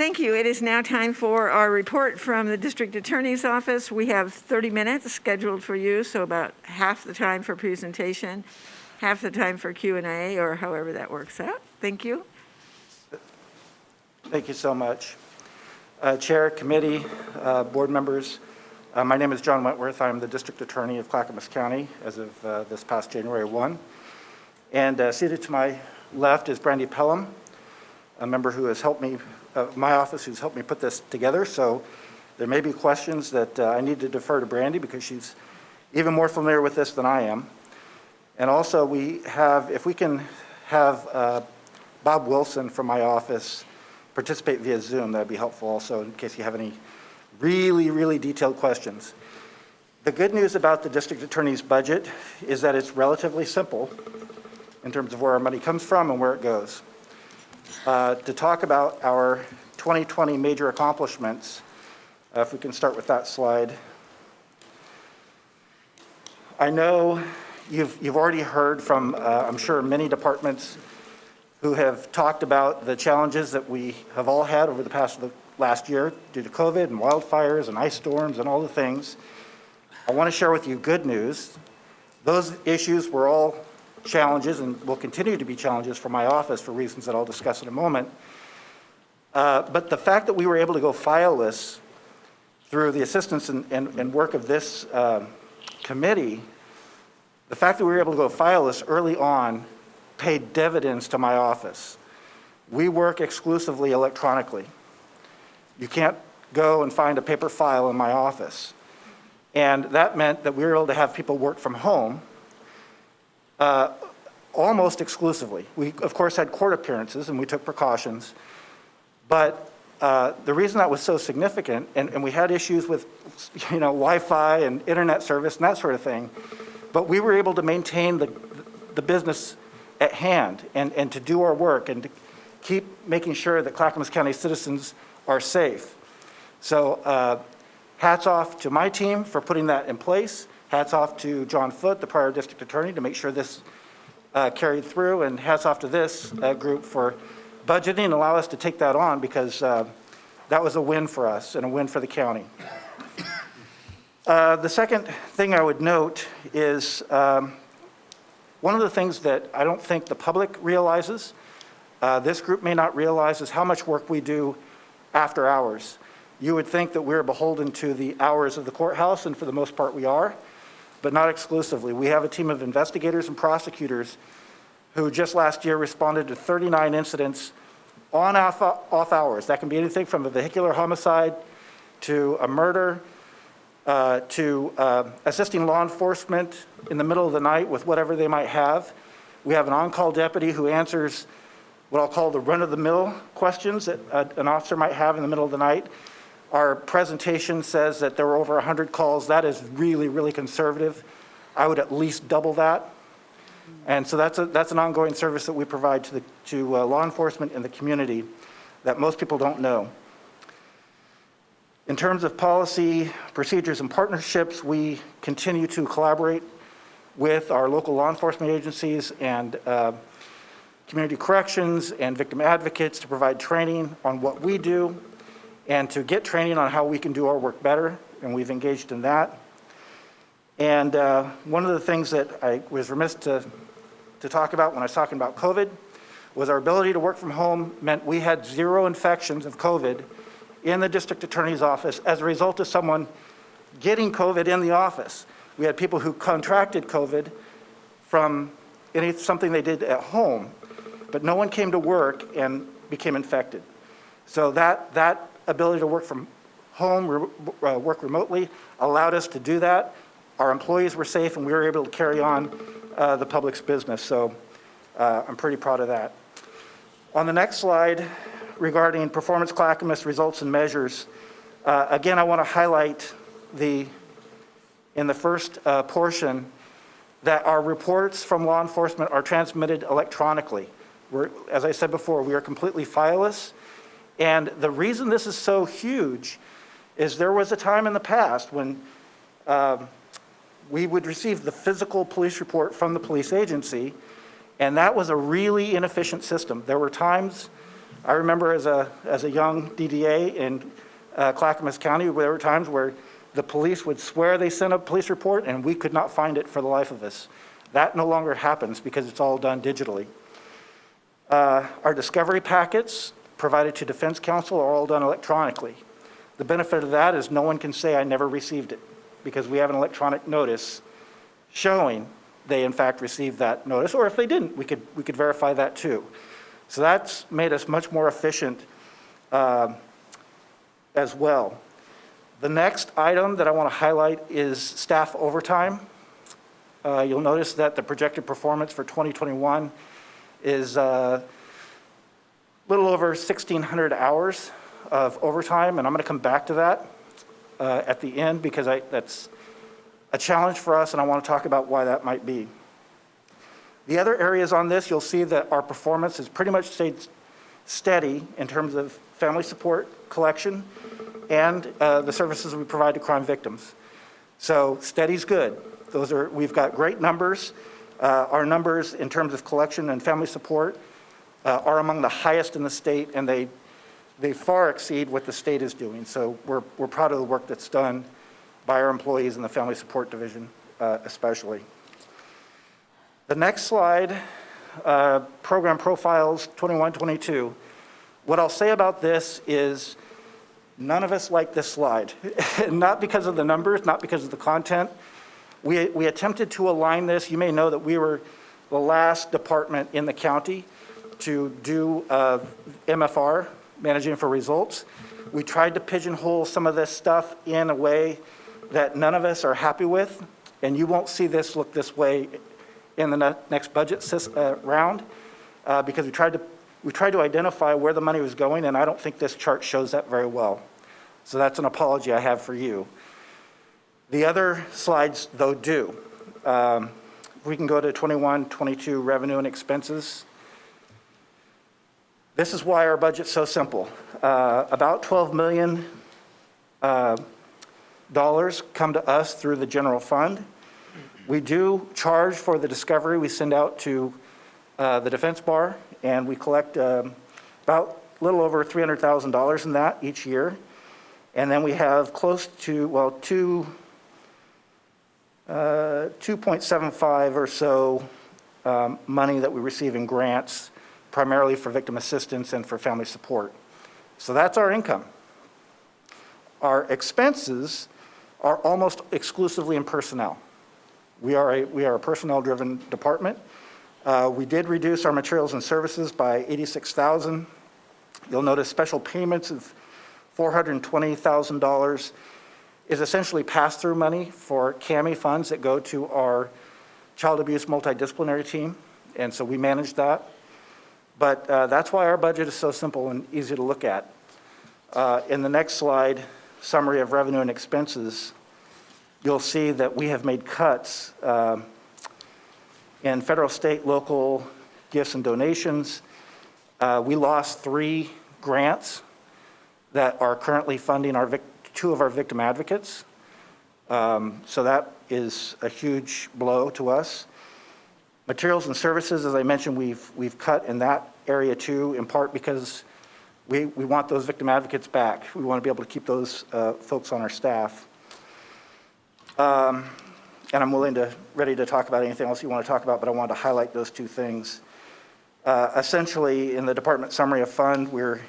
Thank you. It is now time for our report from the District Attorney's Office. We have 30 minutes scheduled for you, so about half the time for presentation, half the time for Q&A, or however that works out. Thank you. Thank you so much. Chair, committee, board members, my name is John Wentworth. I'm the District Attorney of Clackamas County as of this past January 1. And seated to my left is Brandy Pelham, a member who has helped me, my office, who's helped me put this together. So there may be questions that I need to defer to Brandy because she's even more familiar with this than I am. And also we have, if we can have Bob Wilson from my office participate via Zoom, that'd be helpful also in case you have any really detailed questions. The good news about the District Attorney's budget is that it's relatively simple in terms of where our money comes from and where it goes. To talk about our 2020 major accomplishments, if we can start with that slide. I know you've already heard from, I'm sure, many departments who have talked about the challenges that we have all had over the last year due to COVID and wildfires and ice storms and all the things. I want to share with you good news. Those issues were all challenges and will continue to be challenges for my office for reasons that I'll discuss in a moment. But the fact that we were able to go fileless through the assistance and work of this committee, the fact that we were able to go fileless early on paid dividends to my office. We work exclusively electronically. You can't go and find a paper file in my office. And that meant that we were able to have people work from home almost exclusively. We, of course, had court appearances and we took precautions. But the reason that was so significant, and we had issues with Wi-Fi and internet service and that sort of thing, but we were able to maintain the business at hand and to do our work and to keep making sure that Clackamas County citizens are safe. So hats off to my team for putting that in place. Hats off to John Foote, the prior district attorney, to make sure this carried through, and hats off to this group for budgeting and allow us to take that on because that was a win for us and a win for the county. The second thing I would note is one of the things that I don't think the public realizes, this group may not realize, is how much work we do after hours. You would think that we're beholden to the hours of the courthouse, and for the most part we are, but not exclusively. We have a team of investigators and prosecutors who just last year responded to 39 incidents on off hours. That can be anything from a vehicular homicide to a murder, to assisting law enforcement in the middle of the night with whatever they might have. We have an on-call deputy who answers what I'll call the run-of-the-mill questions that an officer might have in the middle of the night. Our presentation says that there were over 100 calls. That is really conservative. I would at least double that. And so that's an ongoing service that we provide to law enforcement in the community that most people don't know. In terms of policy, procedures, and partnerships, we continue to collaborate with our local law enforcement agencies and community corrections and victim advocates to provide training on what we do and to get training on how we can do our work better, and we've engaged in that. And one of the things that I was remiss to talk about when I was talking about COVID was our ability to work from home meant we had 0 infections of COVID in the district attorney's office as a result of someone getting COVID in the office. We had people who contracted COVID from something they did at home, but no one came to work and became infected. So that ability to work from home, work remotely, allowed us to do that. Our employees were safe and we were able to carry on the public's business. So I'm pretty proud of that. On the next slide, regarding performance Clackamas results and measures, again, I want to highlight in the first portion that our reports from law enforcement are transmitted electronically. As I said before, we are completely fileless. And the reason this is so huge is there was a time in the past when we would receive the physical police report from the police agency, and that was a really inefficient system. There were times I remember as a young DDA in Clackamas County, there were times where the police would swear they sent a police report and we could not find it for the life of us. That no longer happens because it's all done digitally. Our discovery packets provided to Defense Counsel are all done electronically. The benefit of that is no one can say I never received it because we have an electronic notice showing they in fact received that notice, or if they didn't, we could verify that too. So that's made us much more efficient as well. The next item that I want to highlight is staff overtime. You'll notice that the projected performance for 2021 is a little over 1,600 hours of overtime, and I'm going to come back to that at the end because that's a challenge for us, and I want to talk about why that might be. The other areas on this, you'll see that our performance has pretty much stayed steady in terms of family support, collection, and the services we provide to crime victims. So steady's good. We've got great numbers. Our numbers in terms of collection and family support are among the highest in the state, and they far exceed what the state is doing. So we're proud of the work that's done by our employees in the Family Support Division, especially. The next slide, program profiles 21-22. What I'll say about this is none of us like this slide. Not because of the numbers, not because of the content. We attempted to align this. You may know that we were the last department in the county to do MFR, Managing for Results. We tried to pigeonhole some of this stuff in a way that none of us are happy with, and you won't see this look this way in the next budget round because we tried to identify where the money was going, and I don't think this chart shows that very well. So that's an apology I have for you. The other slides, though, do. We can go to 21-22 revenue and expenses. This is why our budget's so simple. About $12 million come to us through the general fund. We do charge for the discovery we send out to the defense bar, and we collect about a little over $300,000 in that each year. And then we have close to, well, 2.75 or so money that we receive in grants, primarily for victim assistance and for family support. So that's our income. Our expenses are almost exclusively in personnel. We are a personnel-driven department. We did reduce our materials and services by $86,000. You'll notice special payments of $420,000 is essentially pass-through money for CAMI funds that go to our child abuse multidisciplinary team, and so we manage that. But that's why our budget is so simple and easy to look at. In the next slide, summary of revenue and expenses, you'll see that we have made cuts in federal, state, local gifts and donations. We lost 3 grants that are currently funding 2 of our victim advocates. So that is a huge blow to us. Materials and services, as I mentioned, we've cut in that area too, in part because we want those victim advocates back. We want to be able to keep those folks on our staff. And I'm ready to talk about anything else you want to talk about, but I wanted to highlight those 2 things. Essentially, in the department summary of fund, we're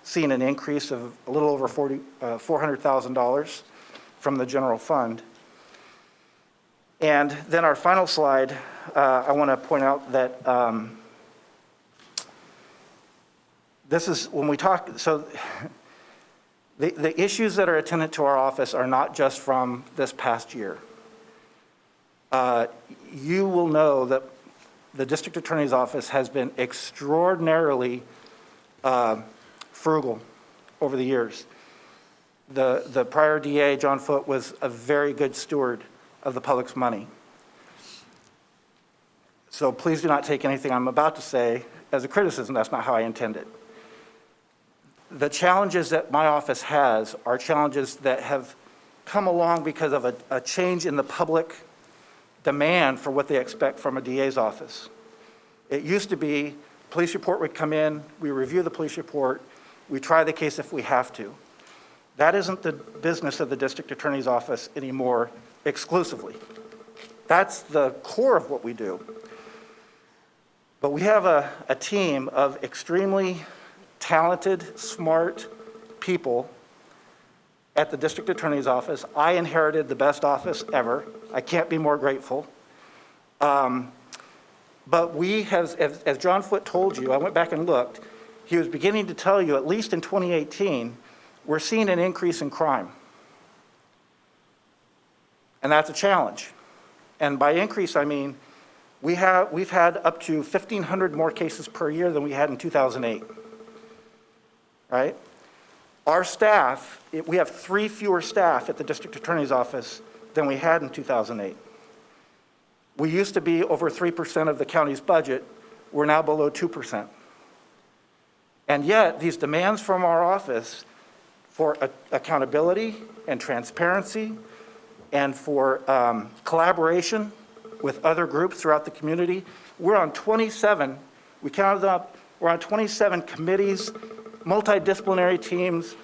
seeing an increase of a little over $400,000 from the general fund. And then our final slide, I want to point out that this is when we talk, so the issues that are attendant to our office are not just from this past year. You will know that the district attorney's office has been extraordinarily frugal over the years. The prior DA, John Foote, was a very good steward of the public's money. So please do not take anything I'm about to say as a criticism. That's not how I intend it. The challenges that my office has are challenges that have come along because of a change in the public demand for what they expect from a DA's office. It used to be Police report would come in, we review the police report, we try the case if we have to. That isn't the business of the district attorney's office anymore exclusively. That's the core of what we do. But we have a team of extremely talented, smart people at the district attorney's office. I inherited the best office ever. I can't be more grateful. But we have, as John Foote told you, I went back and looked, he was beginning to tell you, at least in 2018, we're seeing an increase in crime. And that's a challenge. And by increase, I mean, we've had up to 1,500 more cases per year than we had in 2008, right? Our staff, we have 3 fewer staff at the district attorney's office than we had in 2008. We used to be over 3% of the county's budget. We're now below 2%. And yet, these demands from our office for accountability and transparency and for collaboration with other groups throughout the community, we're on 27, we counted up, we're on 27 committees, multidisciplinary teams,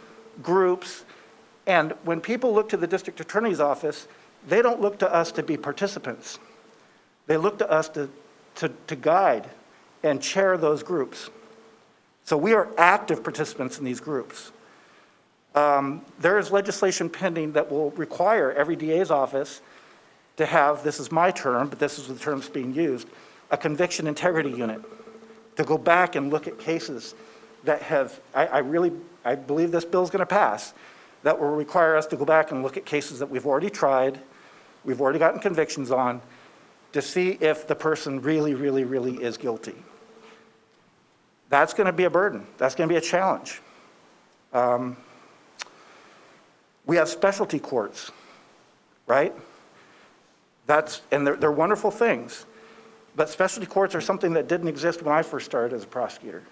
groups, and when people look to the district attorney's office, they don't look to us to be participants. They look to us to guide and chair those groups. So we are active participants in these groups. There is legislation pending that will require every DA's office to have, this is my term, but this is the term that's being used, a conviction integrity unit, to go back and look at cases that have, I believe this bill's gonna pass, that will require us to go back and look at cases that we've already tried, we've already gotten convictions on, to see if the person really, really, really is guilty. That's gonna be a burden. That's gonna be a challenge. We have specialty courts, right? And they're wonderful things. But specialty courts are something that didn't exist when I first started as a prosecutor.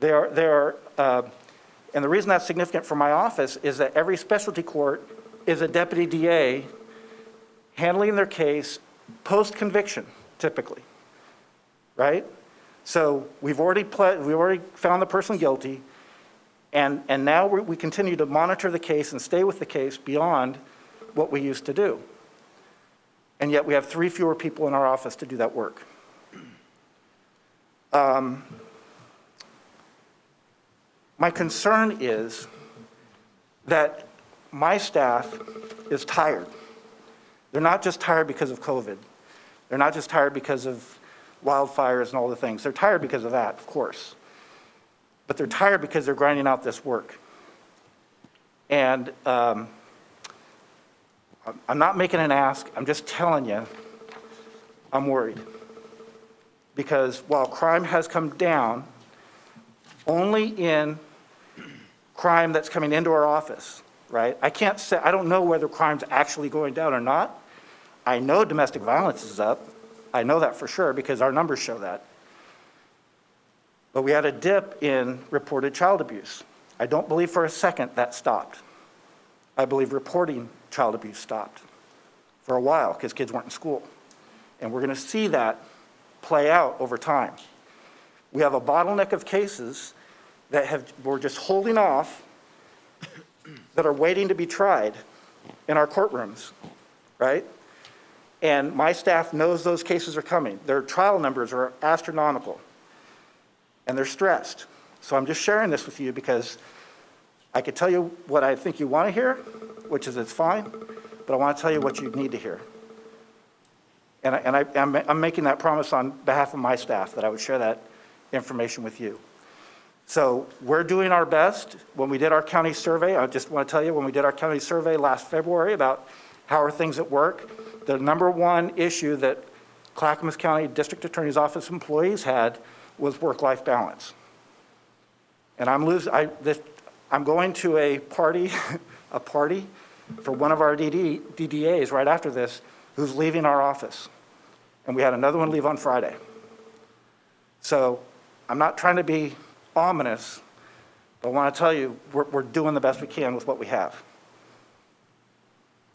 They are, and the reason that's significant for my office is that every specialty court is a deputy DA handling their case post-conviction, typically, right? So we've already found the person guilty, and now we continue to monitor the case and stay with the case beyond what we used to do. And yet we have 3 fewer people in our office to do that work. My concern is that my staff is tired. They're not just tired because of COVID. They're not just tired because of wildfires and all the things. They're tired because of that, of course. But they're tired because they're grinding out this work. And I'm not making an ask, I'm just telling you, I'm worried. Because while crime has come down, only in crime that's coming into our office, right? I can't say, I don't know whether crime's actually going down or not. I know domestic violence is up. I know that for sure because our numbers show that. But we had a dip in reported child abuse. I don't believe for a second that stopped. I believe reporting child abuse stopped for a while because kids weren't in school. And we're gonna see that play out over time. We have a bottleneck of cases that we're just holding off that are waiting to be tried in our courtrooms, right? And my staff knows those cases are coming. Their trial numbers are astronomical, and they're stressed. So I'm just sharing this with you because I could tell you what I think you want to hear, which is it's fine, but I want to tell you what you need to hear. And I'm making that promise on behalf of my staff that I would share that information with you. So we're doing our best. When we did our county survey, I just want to tell you, when we did our county survey last February about how are things at work, the number one issue that Clackamas County District Attorney's Office employees had was work-life balance. And I'm going to a party for one of our DDAs right after this who's leaving our office. And we had another one leave on Friday. So I'm not trying to be ominous, but I want to tell you we're doing the best we can with what we have.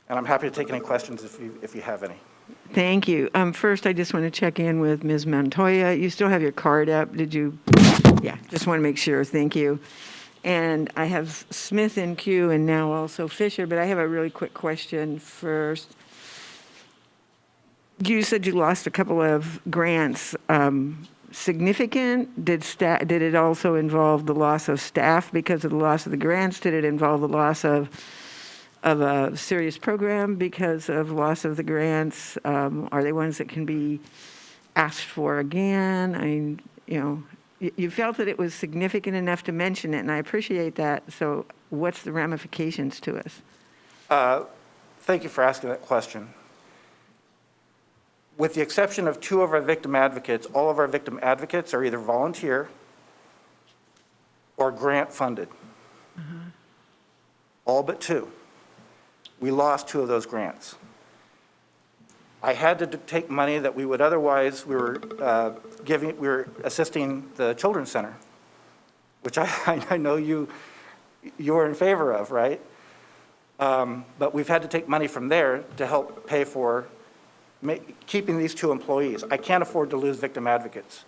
And I'm happy to take any questions if you have any. Thank you. First, I just want to check in with Ms. Montoya. You still have your card up, did you? Yeah, just want to make sure. Thank you. And I have Smith in queue and now also Fisher, but I have a really quick question first. You said you lost a couple of grants. Significant? Did it also involve the loss of staff because of the loss of the grants? Did it involve the loss of a serious program because of loss of the grants? Are they ones that can be asked for again? I mean, you felt that it was significant enough to mention it, and I appreciate that. So what's the ramifications to us? Thank you for asking that question. With the exception of 2 of our victim advocates, all of our victim advocates are either volunteer or grant funded. All but 2. We lost 2 of those grants. I had to take money that we would otherwise, we were assisting the Children's Center, which I know you're in favor of, right? But we've had to take money from there to help pay for keeping these 2 employees. I can't afford to lose victim advocates.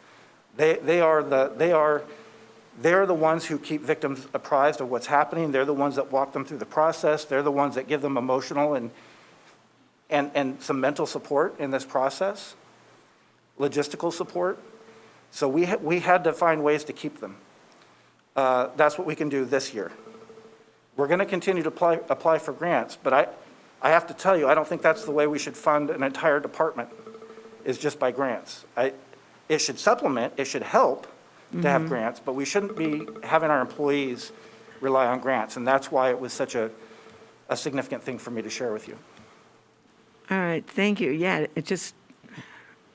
They're the ones who keep victims apprised of what's happening. They're the ones that walk them through the process. They're the ones that give them emotional and some mental support in this process, logistical support. So we had to find ways to keep them. That's what we can do this year. We're going to continue to apply for grants, but I have to tell you, I don't think that's the way we should fund an entire department, is just by grants. It should supplement, it should help to have grants, but we shouldn't be having our employees rely on grants, and that's why it was such a significant thing for me to share with you. All right, thank you. Yeah, it just,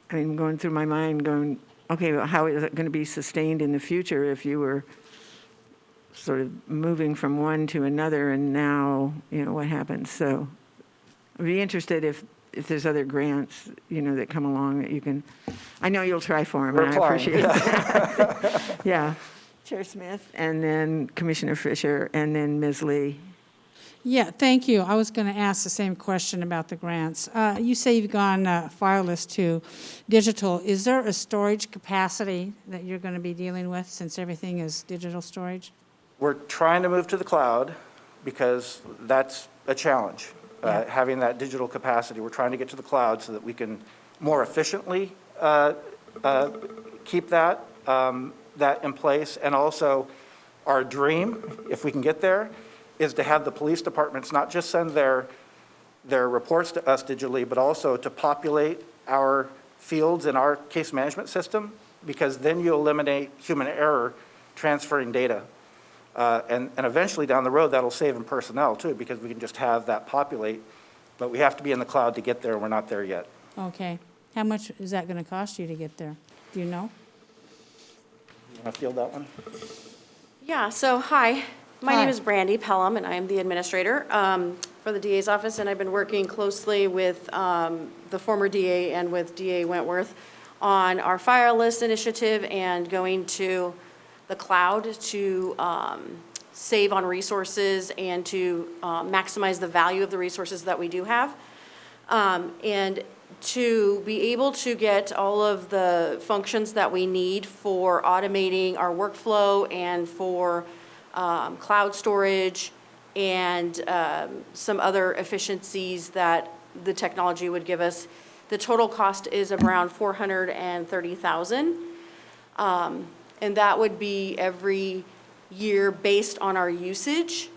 going through my mind going, okay, well, how is it going to be sustained in the future if you were sort of moving from one to another and now, what happens? So I'd be interested if there's other grants, that come along that you can, I know you'll try for them, and I appreciate that. Yeah. Chair Smith, and then Commissioner Fisher, and then Ms. Lee. Yeah, thank you. I was going to ask the same question about the grants. You say you've gone wireless to digital. Is there a storage capacity that you're going to be dealing with since everything is digital storage? We're trying to move to the cloud because that's a challenge. Having that digital capacity, we're trying to get to the cloud so that we can more efficiently keep that in place. And also, our dream, if we can get there, is to have the police departments not just send their reports to us digitally, but also to populate our fields in our case management system, because then you eliminate human error transferring data. And eventually down the road, that'll save in personnel too, because we can just have that populate, but we have to be in the cloud to get there. We're not there yet. Okay. How much is that going to cost you to get there? Do you know? You want to field that one? Yeah, so hi. My Hi. name is Brandy Pelham, and I am the administrator for the DA's office, and I've been working closely with the former DA and with DA Wentworth on our Firelist initiative and going to the cloud to save on resources and to maximize the value of the resources that we do have. And to be able to get all of the functions that we need for automating our workflow and for cloud storage and some other efficiencies that the technology would give us. The total cost is around $430,000. And that would be every year based on our usage.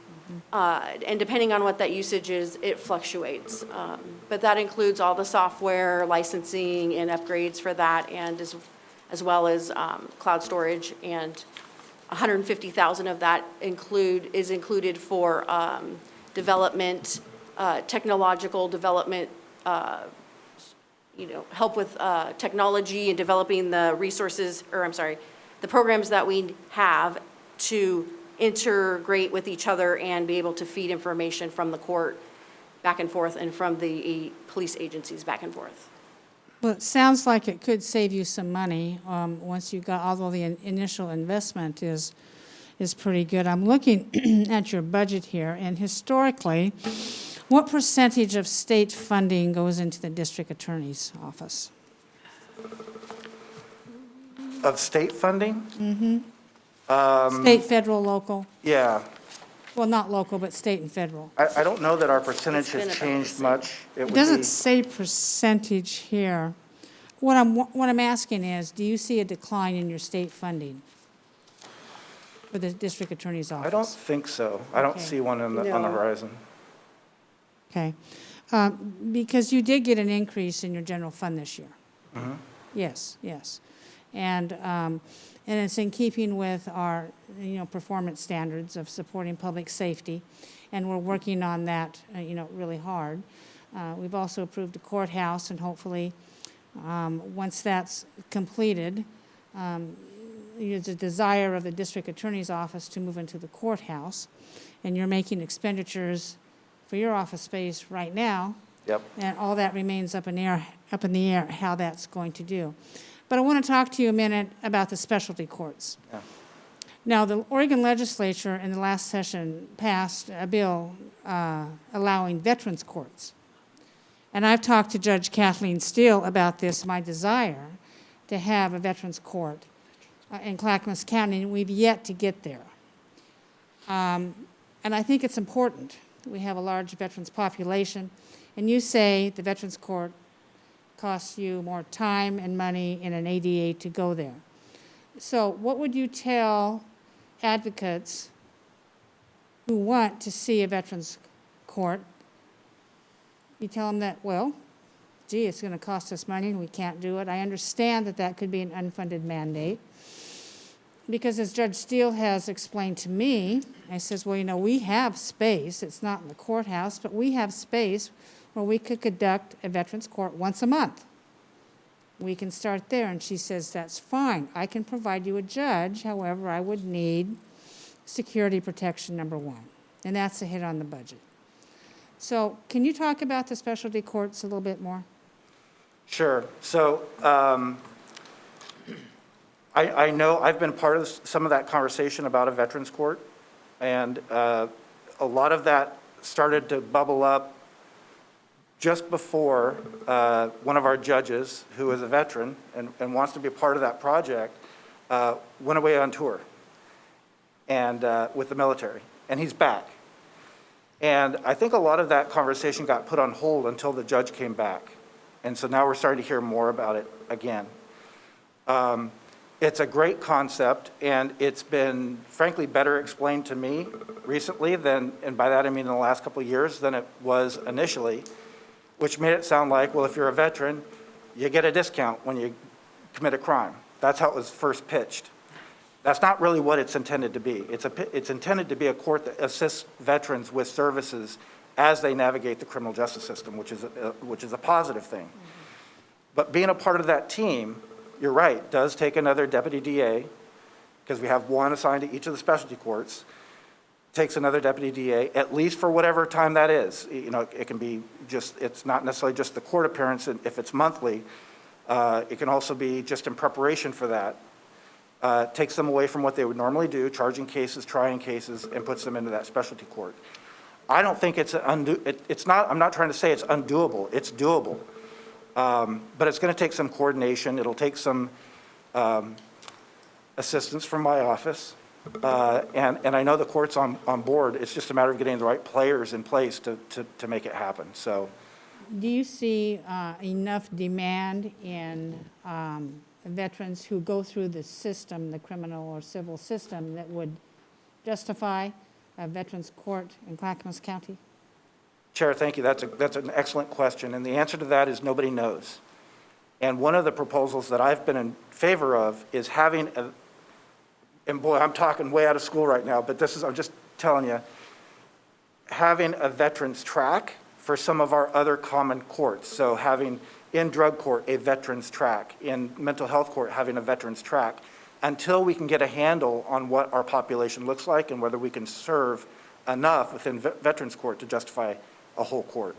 And depending on what that usage is, it fluctuates. But that includes all the software, licensing, and upgrades for that, and as well as cloud storage. And $150,000 of that is included for development, technological development, help with technology and developing the resources, the programs that we have to integrate with each other and be able to feed information from the court back and forth and from the police agencies back and forth. Well, it sounds like it could save you some money once you got, although the initial investment is pretty good. I'm looking at your budget here, and historically, What percentage of state funding goes into the district attorney's office? Of state funding? State, federal, local? Yeah. Well, not local, but state and federal. I don't know that our percentage It's been has about the changed same. much. It It would doesn't be, say percentage here. What I'm asking is, do you see a decline in your state funding for the district attorney's office? I don't think so. I don't Okay. see one on the No. horizon. Okay. Because you did get an increase in your general fund this year. Yes, yes. And it's in keeping with our, performance standards of supporting public safety, and we're working on that, really hard. We've also approved a courthouse, and hopefully, once that's completed, there's a desire of the district attorney's office to move into the courthouse, and you're making expenditures for your office space right now, Yep. and all that remains up in the air how that's going to do. But I want to talk to you a minute about the specialty courts. Yeah. Now, the Oregon legislature in the last session passed a bill allowing veterans courts. And I've talked to Judge Kathleen Steele about this, my desire to have a veterans court in Clackamas County, and we've yet to get there. And I think it's important. We have a large veterans population, and you say the veterans court costs you more time and money in an ADA to go there. So what would you tell advocates who want to see a veterans court? You tell them that, well, gee, it's going to cost us money and we can't do it. I understand that that could be an unfunded mandate. Because as Judge Steele has explained to me, I says, well, we have space. It's not in the courthouse, but we have space where we could conduct a veterans court once a month. We can start there. And she says, that's fine. I can provide you a judge. However, I would need security protection, number one. And that's a hit on the budget. So can you talk about the specialty courts a little bit more? Sure. So I know I've been part of some of that conversation about a veterans court, and a lot of that started to bubble up just before one of our judges, who is a veteran and wants to be a part of that project, went away on tour and with the military, and he's back. And I think a lot of that conversation got put on hold until the judge came back. And so now we're starting to hear more about it again. It's a great concept, and it's been, frankly, better explained to me recently than, and by that I mean in the last couple of years, than it was initially, which made it sound like, well, if you're a veteran, you get a discount when you commit a crime. That's how it was first pitched. That's not really what it's intended to be. It's intended to be a court that assists veterans with services as they navigate the criminal justice system, which is a positive thing. But being a part of that team, you're right, does take another deputy DA, because we have one assigned to each of the specialty courts, takes another deputy DA, at least for whatever time that is. It can be just, it's not necessarily just the court appearance, and if it's monthly, it can also be just in preparation for that. Takes them away from what they would normally do, charging cases, trying cases, and puts them into that specialty court. I don't think I'm not trying to say it's undoable, it's doable. But it's going to take some coordination. It'll take some assistance from my office. And I know the court's on board. It's just a matter of getting the right players in place to make it happen. So, Do you see enough demand in veterans who go through the system, the criminal or civil system, that would justify a veterans court in Clackamas County? Chair, thank you. That's an excellent question. And the answer to that is nobody knows. And one of the proposals that I've been in favor of is having and boy, I'm talking way out of school right now, but I'm just telling you, having a veterans track for some of our other common courts. So having in drug court a veterans track, in mental health court having a veterans track, until we can get a handle on what our population looks like and whether we can serve enough within veterans court to justify a whole court.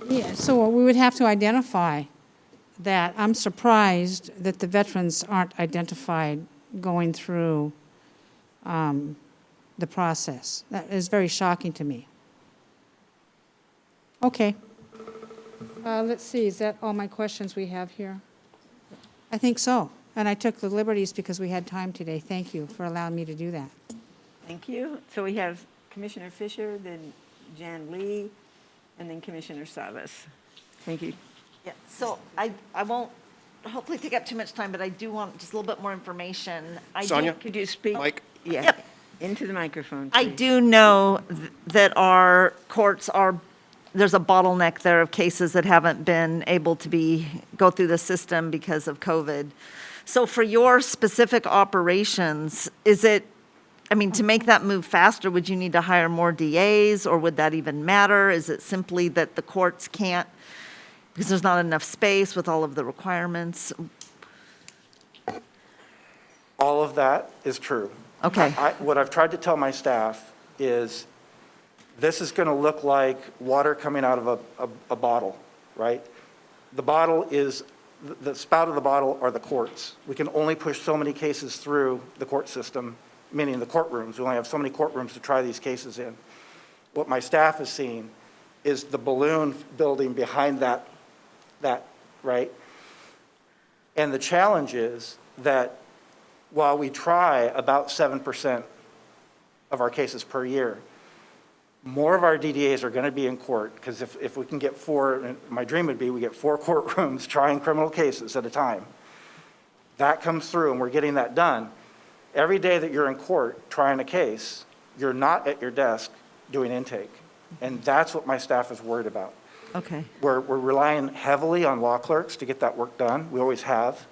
Yeah, so we would have to identify that. I'm surprised that the veterans aren't identified going through the process. That is very shocking to me. Okay. Let's see, is that all my questions we have here? I think so. And I took the liberties because we had time today. Thank you for allowing me to do that. Thank you. So we have Commissioner Fisher, then Jan Lee, and then Commissioner Savas. Thank you. Yeah, so I won't hopefully take up too much time, but I do want just a little bit more information. Sonia? Could you speak? Mike? Yeah, Yep. into the microphone, I please. do know that our courts are, there's a bottleneck there of cases that haven't been able to go through the system because of COVID. So for your specific operations, is it, I mean, to make that move faster, would you need to hire more DAs, or would that even matter? Is it simply that the courts can't, because there's not enough space with all of the requirements? All of that is true. Okay. What I've tried to tell my staff is this is going to look like water coming out of a bottle, right? The bottle is, the spout of the bottle are the courts. We can only push so many cases through the court system, meaning the courtrooms. We only have so many courtrooms to try these cases in. What my staff is seeing is the balloon building behind that, right? And the challenge is that while we try about 7% of our cases per year, more of our DDAs are going to be in court, because if we can get 4, and my dream would be we get 4 courtrooms trying criminal cases at a time. That comes through, and we're getting that done. Every day that you're in court trying a case, you're not at your desk doing intake. And that's what my staff is worried about. Okay. We're relying heavily on law clerks to get that work done. We always have.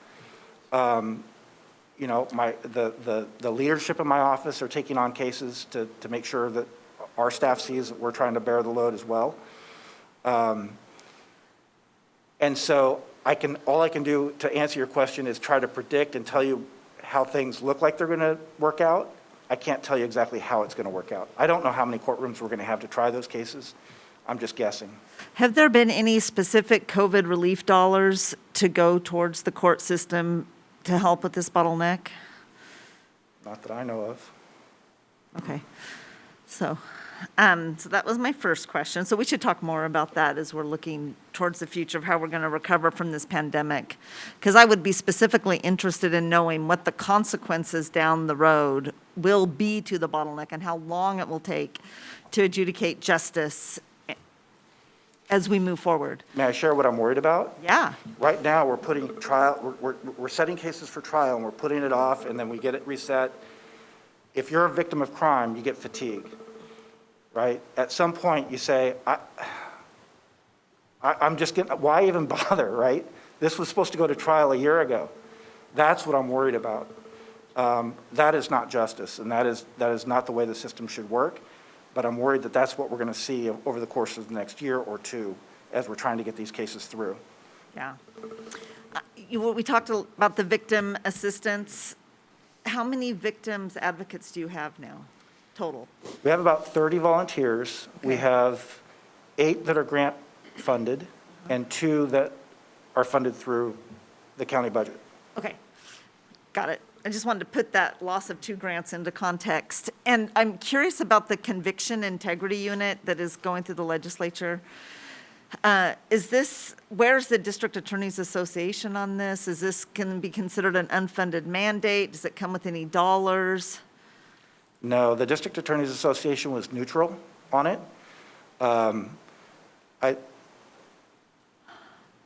You know, the leadership in my office are taking on cases to make sure that our staff sees that we're trying to bear the load as well. And so all I can do to answer your question is try to predict and tell you how things look like they're going to work out. I can't tell you exactly how it's going to work out. I don't know how many courtrooms we're going to have to try those cases. I'm just guessing. Have there been any specific COVID relief dollars to go towards the court system to help with this bottleneck? Not that I know of. Okay. So that was my first question. So we should talk more about that as we're looking towards the future of how we're going to recover from this pandemic. Because I would be specifically interested in knowing what the consequences down the road will be to the bottleneck and how long it will take to adjudicate justice as we move forward. May I share what I'm worried about? Yeah. Right now, we're putting trial, we're setting cases for trial, and we're putting it off, and then we get it reset. If you're a victim of crime, you get fatigue, right? At some point, you say, I'm just getting, why even bother, right? This was supposed to go to trial a year ago. That's what I'm worried about. That is not justice, and that is not the way the system should work. But I'm worried that that's what we're going to see over the course of the next year or two as we're trying to get these cases through. Yeah. We talked about the victim assistance. How many victims advocates do you have now, total? We have about 30 volunteers. We Okay. have 8 that are grant funded and 2 that are funded through the county budget. Okay, got it. I just wanted to put that loss of 2 grants into context. And I'm curious about the conviction integrity unit that is going through the legislature. Where's the District Attorneys Association on this? Is this going to be considered an unfunded mandate? Does it come with any dollars? No, the District Attorneys Association was neutral on it.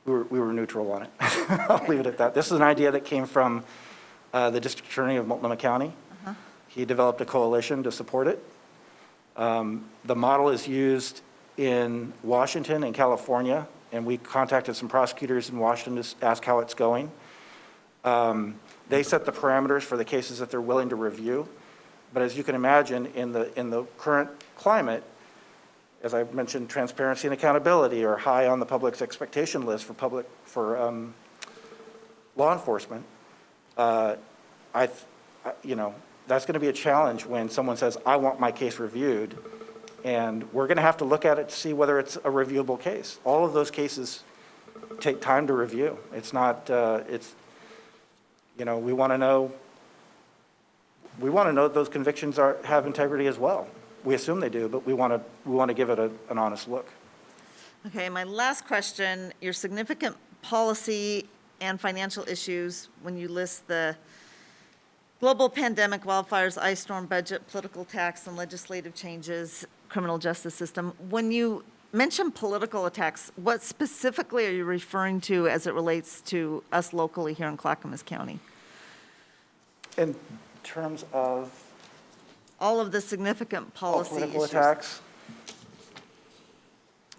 We were neutral on it. I'll leave it at that. This is an idea that came from the District Attorney of Multnomah County. He developed a coalition to support it. The model is used in Washington and California, and we contacted some prosecutors in Washington to ask how it's going. They set the parameters for the cases that they're willing to review. But as you can imagine, in the current climate, as I mentioned, transparency and accountability are high on the public's expectation list for law enforcement. That's going to be a challenge when someone says, I want my case reviewed, and we're going to have to look at it to see whether it's a reviewable case. All of those cases take time to review. It's not, we want to know that those convictions have integrity as well. We assume they do, but we want to give it an honest look. Okay, my last question, your significant policy and financial issues, when you list the global pandemic, wildfires, ice storm, budget, political tax, and legislative changes, criminal justice system, when you mention political attacks, what specifically are you referring to as it relates to us locally here in Clackamas County? In terms of All of the significant policy political issues. attacks,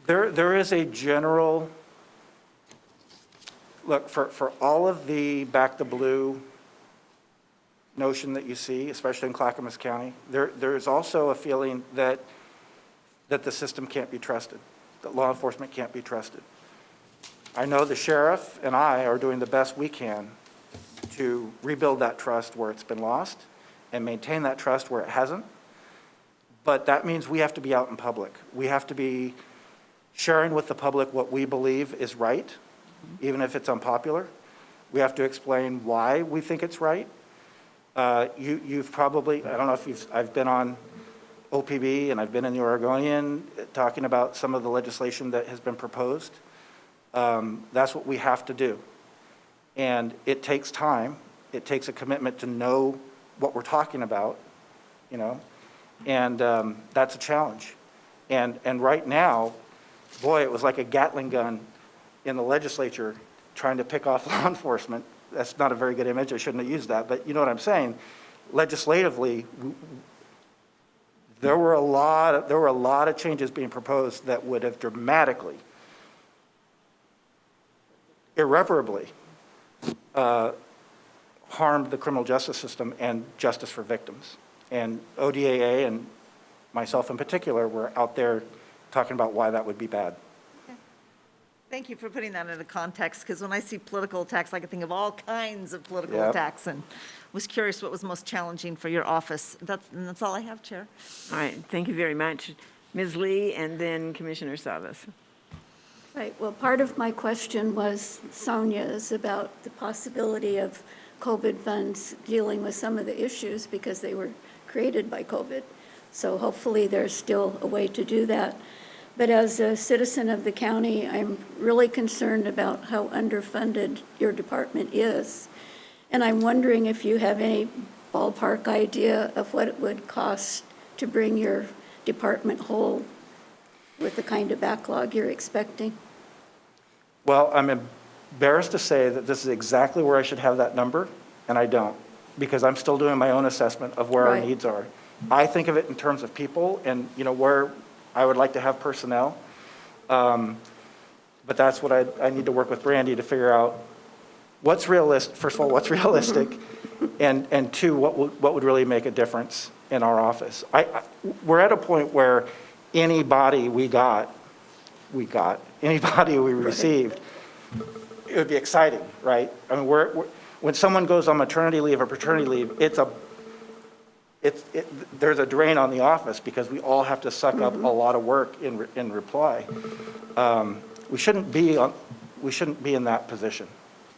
there is a general, look, for all of the back the blue notion that you see, especially in Clackamas County, there's also a feeling that the system can't be trusted, that law enforcement can't be trusted. I know the sheriff and I are doing the best we can to rebuild that trust where it's been lost and maintain that trust where it hasn't. But that means we have to be out in public. We have to be sharing with the public what we believe is right, even if it's unpopular. We have to explain why we think it's right. You've probably, I don't know if I've been on OPB and I've been in the Oregonian talking about some of the legislation that has been proposed. That's what we have to do. And it takes time. It takes a commitment to know what we're talking about, you know, and that's a challenge. And right now, boy, it was like a Gatling gun in the legislature trying to pick off law enforcement. That's not a very good image. I shouldn't have used that, but you know what I'm saying. Legislatively, there were a lot of changes being proposed that would have dramatically, irreparably harmed the criminal justice system and justice for victims. And ODAA and myself in particular were out there talking about why that would be bad. Thank you for putting that into context, because when I see political attacks, I can think of all kinds of political Yep. attacks, and was curious what was most challenging for your office. That's all I have, Chair. All right, thank you very much. Ms. Lee and then Commissioner Savas. Right, well, part of my question was Sonia's about the possibility of COVID funds dealing with some of the issues because they were created by COVID. So hopefully there's still a way to do that. But as a citizen of the county, I'm really concerned about how underfunded your department is. And I'm wondering if you have any ballpark idea of what it would cost to bring your department whole with the kind of backlog you're expecting? Well, I'm embarrassed to say that this is exactly where I should have that number, and I don't, because I'm still doing my own assessment of where our Right. needs are. I think of it in terms of people and, you know, where I would like to have personnel. But that's what I need to work with Brandy to figure out what's realistic, first of all, what's realistic, and two, what would really make a difference in our office. We're at a point where anybody anybody we received, it would be exciting, right? I mean, when someone goes on maternity leave or paternity leave, there's a drain on the office because we all have to suck up a lot of work in reply. We shouldn't be in that position.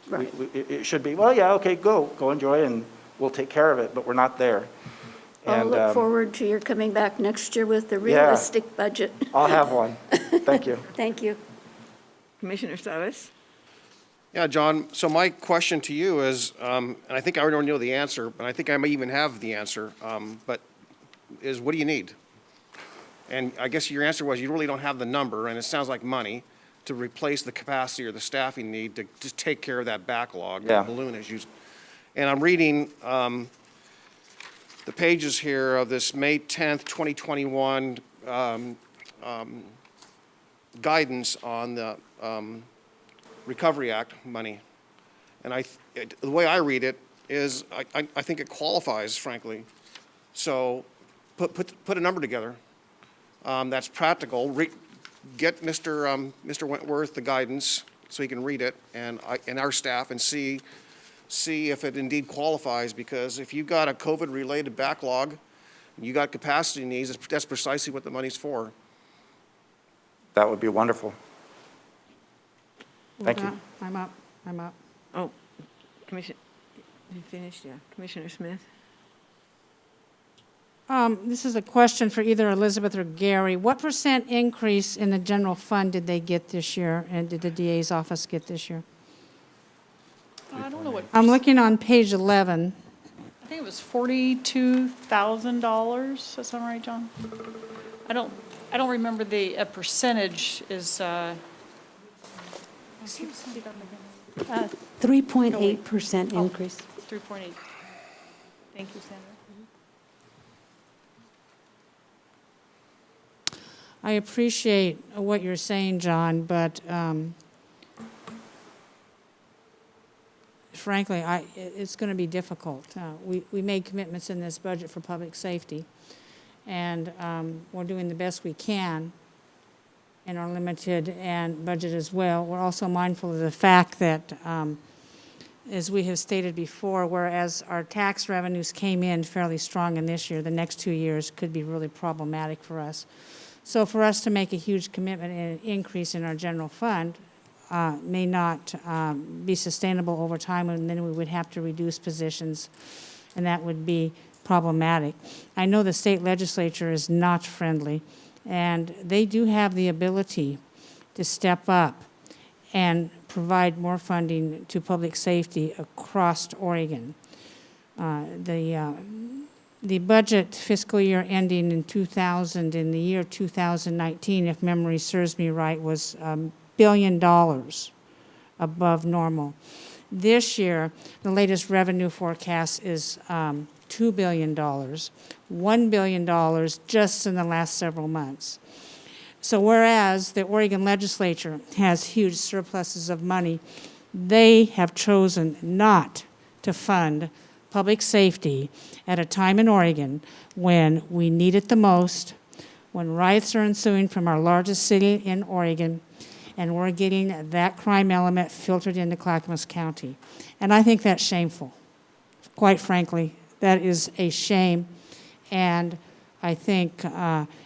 Right. It should be, well, yeah, okay, go enjoy, and we'll take care of it, but we're not there. I'll And look forward to your coming back next year with the Yeah. realistic budget. I'll have one. Thank you. Thank you. Commissioner Savas? Yeah, John, so my question to you is, and I think I already know the answer, and I think I may even have the answer, but is what do you need? And I guess your answer was you really don't have the number, and it sounds like money, to replace the capacity or the staffing need to just take care of that backlog, Yeah. the balloon issues. And I'm reading the pages here of this May 10th, 2021 guidance on the Recovery Act money. And the way I read it is, I think it qualifies, frankly. So put a number together that's practical. Get Mr. Wentworth the guidance so he can read it, and our staff, and see if it indeed qualifies. Because if you've got a COVID-related backlog, you got capacity needs, that's precisely what the money's for. That would be wonderful. Thank you. I'm up. Oh, Commissioner, you finished, yeah. Commissioner Smith? This is a question for either Elizabeth or Gary. What % increase in the general fund did they get this year, and did the DA's office get this year? I don't know what, I'm looking on page 11. I think it was $42,000. Does that sound right, John? I don't remember the percentage is, 3.8% increase. 3.8. Thank you, Sandra. I appreciate what you're saying, John, but frankly, it's going to be difficult. We made commitments in this budget for public safety, and we're doing the best we can in our limited and budget as well. We're also mindful of the fact that, as we have stated before, whereas our tax revenues came in fairly strong in this year, the next 2 years could be really problematic for us. So for us to make a huge commitment and an increase in our general fund may not be sustainable over time, and then we would have to reduce positions, and that would be problematic. I know the state legislature is not friendly, and they do have the ability to step up and provide more funding to public safety across Oregon. The budget fiscal year ending in 2000, in the year 2019, if memory serves me right, was $1 billion above normal. This year, the latest revenue forecast is $2 billion, $1 billion just in the last several months. So whereas the Oregon legislature has huge surpluses of money, they have chosen not to fund public safety at a time in Oregon when we need it the most, when riots are ensuing from our largest city in Oregon, and we're getting that crime element filtered into Clackamas County. And I think that's shameful. Quite frankly, that is a shame, and I think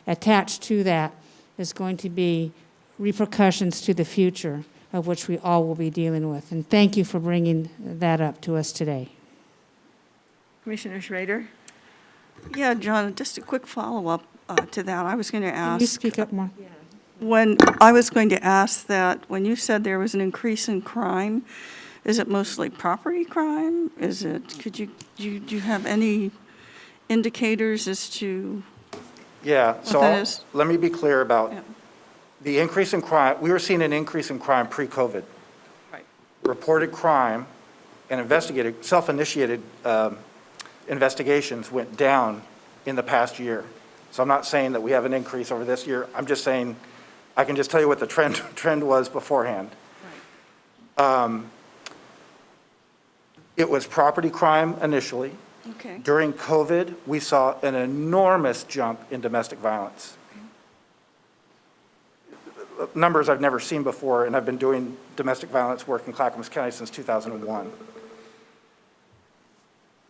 attached to that is going to be repercussions to the future of which we all will be dealing with. And thank you for bringing that up to us today. Commissioner Schrader? Yeah, John, just a quick follow-up to that. I was going to Can you ask, speak up more? when you said there was an increase in crime, is it mostly property crime? Is it, do you have any indicators as to Yeah, what so that is? let me be clear about Yeah. the increase in crime. We were seeing an increase in crime pre-COVID. Right. Reported crime and self-initiated investigations went down in the past year. So I'm not saying that we have an increase over this year. I'm just saying, I can just tell you what the trend was beforehand. It was property crime initially. Okay. During COVID, we saw an enormous jump in domestic violence. Numbers I've never seen before, and I've been doing domestic violence work in Clackamas County since 2001.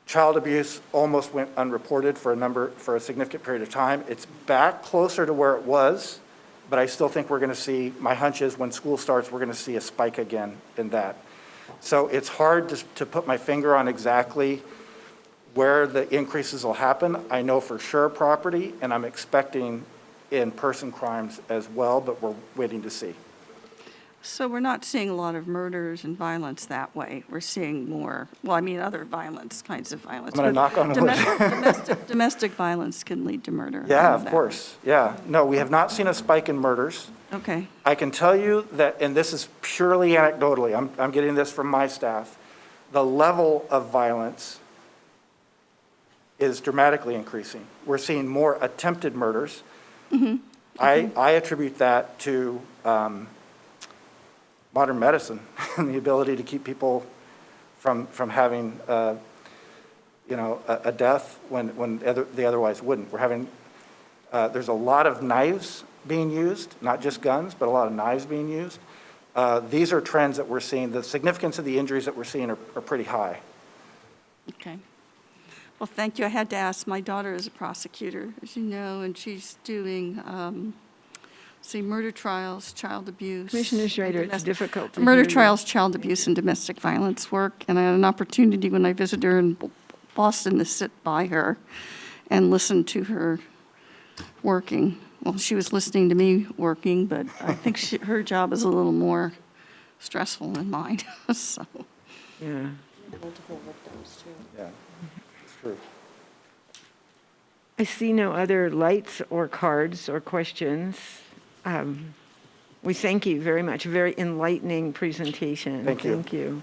Child abuse almost went unreported for a significant period of time. It's back closer to where it was, but I still think we're going to see, my hunch is when school starts, we're going to see a spike again in that. So it's hard to put my finger on exactly where the increases will happen. I know for sure property, and I'm expecting in-person crimes as well, but we're waiting to see. So we're not seeing a lot of murders and violence that way. We're seeing more, well, I mean, other violence, kinds of violence. I'm gonna knock but on wood. Domestic violence can lead to murder. I Yeah, know of that. course, yeah. No, we have not seen a spike in murders. Okay, I can tell you that, and this is purely anecdotally, I'm getting this from my staff, the level of violence is dramatically increasing. We're seeing more attempted murders. I attribute that to modern medicine and the ability to keep people from having, a death when they otherwise wouldn't. We're having, there's a lot of knives being used, not just guns, but a lot of knives being used. These are trends that we're seeing. The significance of the injuries that we're seeing are pretty high. okay. Well, thank you. I had to ask. My daughter is a prosecutor, as you know, and she's doing, murder trials, child abuse. Commissioner Schrader, it's difficult to hear Murder you. trials, child abuse, and domestic violence work. And I had an opportunity when I visited her in Boston to sit by her. and listened to her working. Well, she was listening to me working, but I think her job is a little more stressful than mine, so. Yeah. Yeah, it's true. I see no other lights or cards or questions. We thank you very much. Very enlightening presentation. Thank you. Thank you.